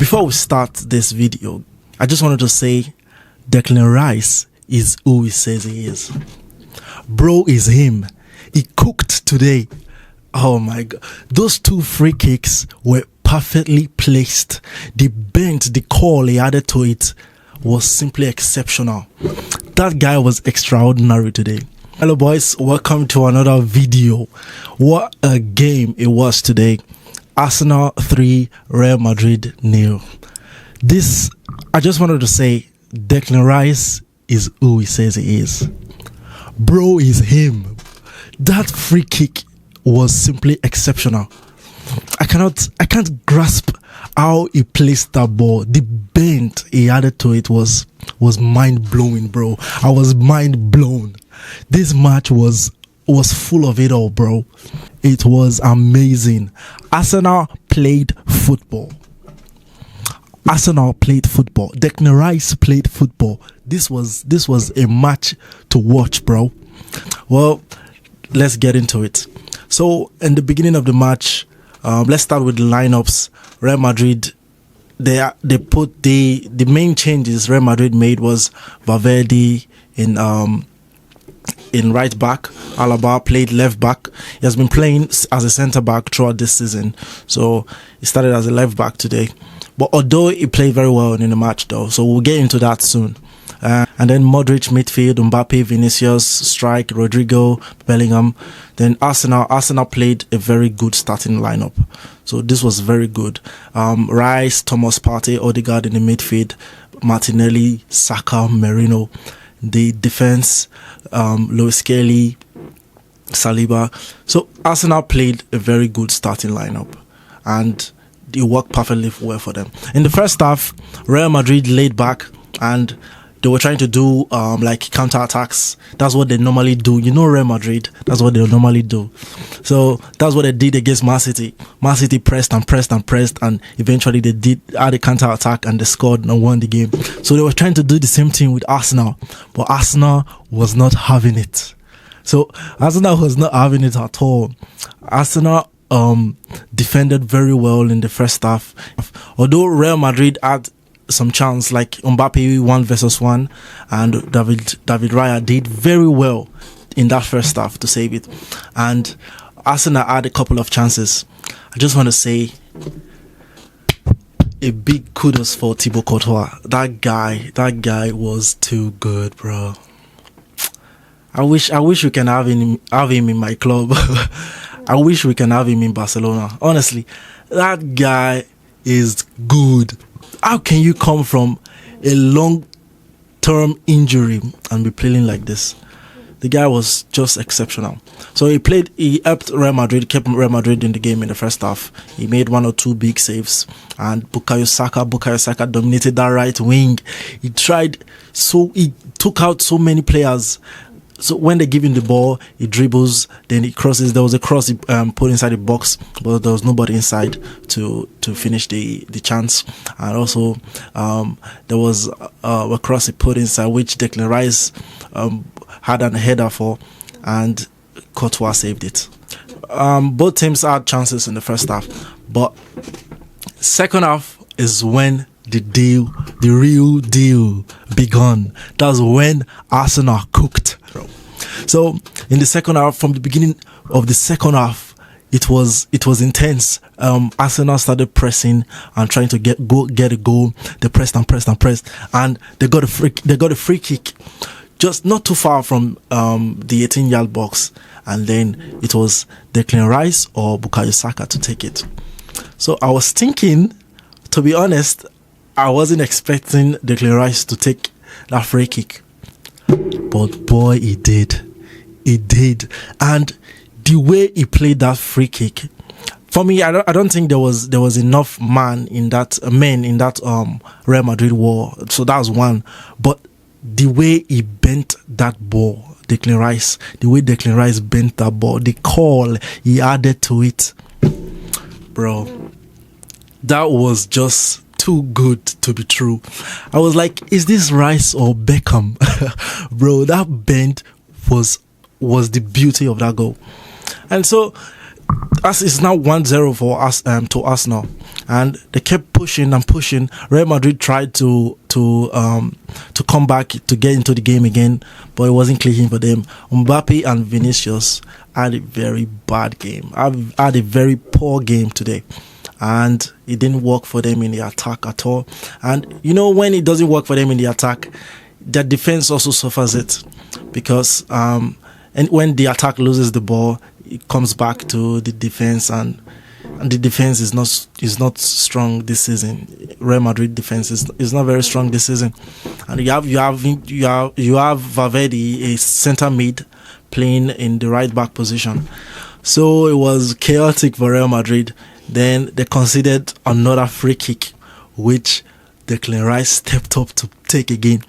Before we start this video, I just wanted to say Declan Rice is who he says he is. Bro is him. He cooked today. Oh my God. Those two free kicks were perfectly placed. The bend, the call he added to it was simply exceptional. That guy was extraordinary today. Hello boys, welcome to another video. What a game it was today. Arsenal 3, Real Madrid 0. This, I just wanted to say, Declan Rice is who he says he is. Bro is him. That free kick was simply exceptional. I can't grasp how he placed that ball. The bend he added to it was mind blowing, bro. I was mind blown. This match was full of it all, bro. It was amazing. Arsenal played football. Arsenal played football. Declan Rice played football. This was a match to watch, bro. Well, let's get into it. So, in the beginning of the match, let's start with the lineups. Real Madrid, they put the main changes Real Madrid made was Valverde in right back. Alaba played left back. He has been playing as a centre back throughout this season, so he started as a left back today. But although he played very well in the match though, so we'll get into that soon. And then Modric midfield, Mbappe, Vinicius, strike, Rodrigo, Bellingham. Then Arsenal played a very good starting lineup. So this was very good. Rice, Thomas Partey, Odegaard in the midfield, Martinelli, Saka, Merino. The defense, Lewis Kelly, Saliba. So Arsenal played a very good starting lineup, and it worked perfectly well for them. In the first half, Real Madrid laid back and they were trying to do like counter attacks. That's what they normally do. You know, Real Madrid, that's what they normally do. So that's what they did against Man City. Man City pressed and pressed and pressed, and eventually they had a counter attack and they scored and won the game. So they were trying to do the same thing with Arsenal, but Arsenal was not having it. So Arsenal was not having it at all. Arsenal defended very well in the first half. Although Real Madrid had some chance, like Mbappe 1 versus 1, and David Raya did very well in that first half to save it, and Arsenal had a couple of chances. I just want to say a big kudos for Thibaut Courtois. That guy was too good, bro. I wish we can have him in my club. I wish we can have him in Barcelona. Honestly, that guy is good. How can you come from a long-term injury and be playing like this? The guy was just exceptional. So he helped Real Madrid, kept Real Madrid in the game in the first half. He made 1 or 2 big saves, and Bukayo Saka dominated that right wing. He took out so many players. So when they give him the ball, he dribbles, then he crosses. There was a cross he put inside the box, but there was nobody inside to finish the chance. And also there was a cross he put inside, which Declan Rice had a header for, and Courtois saved it. Both teams had chances in the first half, but second half is when the real deal begun. That's when Arsenal cooked. So in the second half, from the beginning of the second half, it was intense. Arsenal started pressing and trying to get a goal. They pressed and pressed and pressed, and they got a free kick just not too far from the 18-yard box, and then it was Declan Rice or Bukayo Saka to take it. So I was thinking, to be honest, I wasn't expecting Declan Rice to take that free kick, but boy, he did. He did, and the way he played that free kick, for me, I don't think there was enough men in that Real Madrid wall. So that was one, but the way he bent that ball, the way Declan Rice bent that ball, the call he added to it, bro, that was just too good to be true. I was like, is this Rice or Beckham? Bro, that bend was the beauty of that goal. And so as it's now 1-0 for us to Arsenal. and they kept pushing and pushing. Real Madrid tried to come back to get into the game again, but it wasn't clicking for them. Mbappe and Vinicius had a very bad game. Had a very poor game today, and it didn't work for them in the attack at all. And you know, when it doesn't work for them in the attack, their defense also suffers it, because and when the attack loses the ball, it comes back to the defense, and the defense is not strong this season. Real Madrid defense is not very strong this season, and you have Valverde, a center mid, playing in the right back position. So it was chaotic for Real Madrid. Then they conceded another free kick, which Declan Rice stepped up to take again.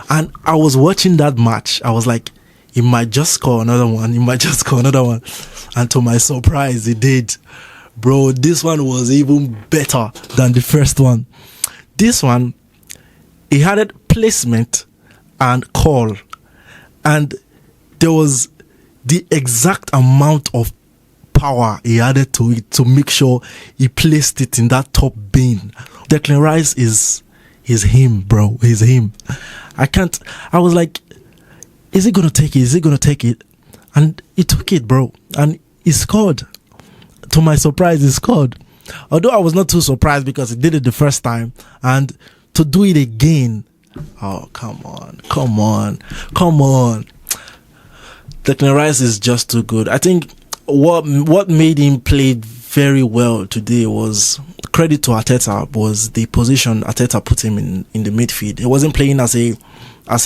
And I was watching that match. I was like, he might just score another one. And to my surprise, he did. Bro, this one was even better than the first one. This one, he had a placement and call. And there was the exact amount of power he added to it to make sure he placed it in that top bin. Declan Rice is him, bro. He's him. I was like, is he gonna take it? And he took it, bro. And he scored. To my surprise, he scored. Although I was not too surprised, because he did it the first time, and to do it again, oh, come on. Declan Rice is just too good. I think what made him play very well today was, credit to Arteta, was the position Arteta put him in the midfield. He wasn't playing as a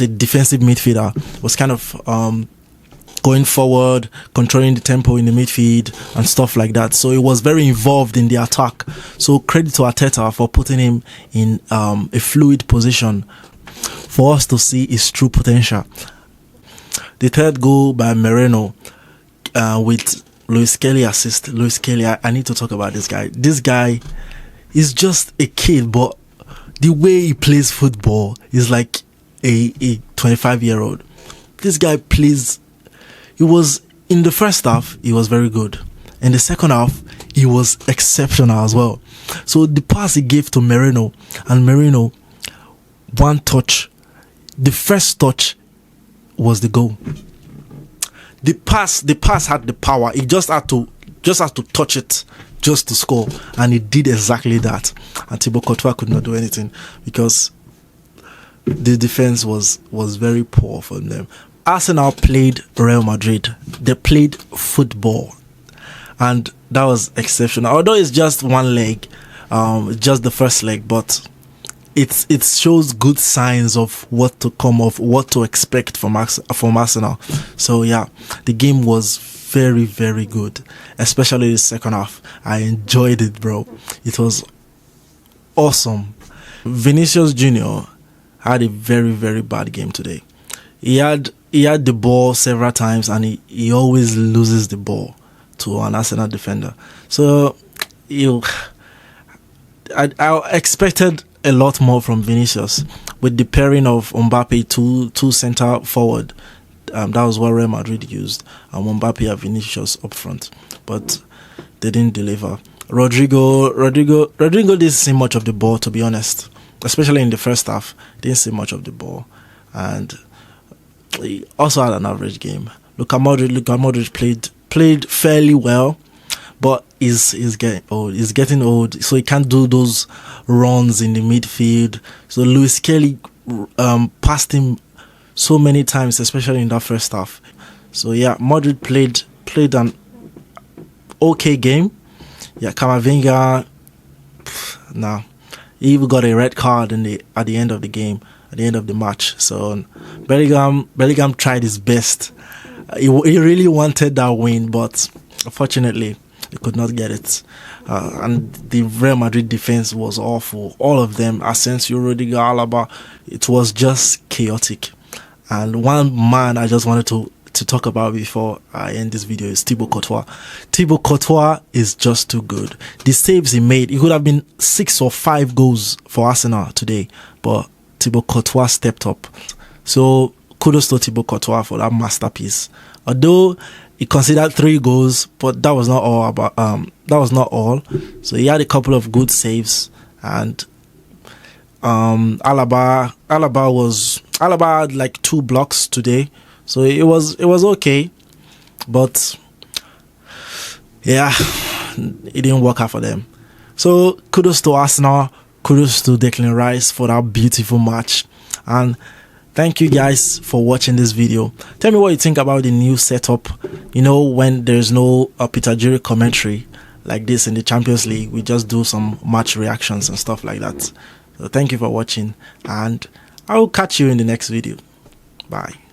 defensive midfielder. It was kind of going forward, controlling the tempo in the midfield and stuff like that. So he was very involved in the attack. So credit to Arteta for putting him in a fluid position for us to see his true potential. The third goal by Moreno, with Luis Kelly assist. Luis Kelly, I need to talk about this guy. This guy is just a kid, but the way he plays football is like a 25-year-old. This guy plays. He was, in the first half, he was very good. In the second half, he was exceptional as well. So the pass he gave to Moreno, and Moreno, one touch, the first touch was the goal. The pass had the power. He just had to touch it just to score, and he did exactly that. And Thibaut Courtois could not do anything, because the defense was very poor from them. Arsenal played Real Madrid. They played football, and that was exceptional. Although it's just one leg, just the first leg, but it shows good signs of what to come, of what to expect from Arsenal. So yeah, the game was very, very good, especially the second half. I enjoyed it, bro. It was awesome. Vinicius Jr. had a very, very bad game today. He had the ball several times, and he always loses the ball to an Arsenal defender. So I expected a lot more from Vinicius, with the pairing of Mbappe two center forward. That was what Real Madrid used, and Mbappe and Vinicius up front, but they didn't deliver. Rodrigo didn't see much of the ball, to be honest, especially in the first half. Didn't see much of the ball, and he also had an average game. Luka Modric played fairly well, but he's getting old. He's getting old, so he can't do those runs in the midfield. So Luis Kelly passed him so many times, especially in that first half. So yeah, Modric played an okay game. Yeah, Camavinga, nah, he even got a red card at the end of the game, at the end of the match. So Bellingham tried his best. He really wanted that win, but unfortunately he could not get it. And the Real Madrid defense was awful. All of them, Asensio, Rudiger, Alaba, it was just chaotic. And one man I just wanted to talk about before I end this video is Thibaut Courtois. Thibaut Courtois is just too good. The saves he made, it could have been 6 or 5 goals for Arsenal today, but Thibaut Courtois stepped up. So kudos to Thibaut Courtois for that masterpiece. Although He considered 3 goals, but that was not all about that was not all. So he had a couple of good saves, and Alaba had like 2 blocks today, so it was okay, but yeah, it didn't work out for them. So kudos to Arsenal, kudos to Declan Rice for that beautiful match, and thank you guys for watching this video. Tell me what you think about the new setup. You know, when there's no Peter Jury commentary like this in the Champions League, we just do some match reactions and stuff like that. So thank you for watching, and I will catch you in the next video. Bye.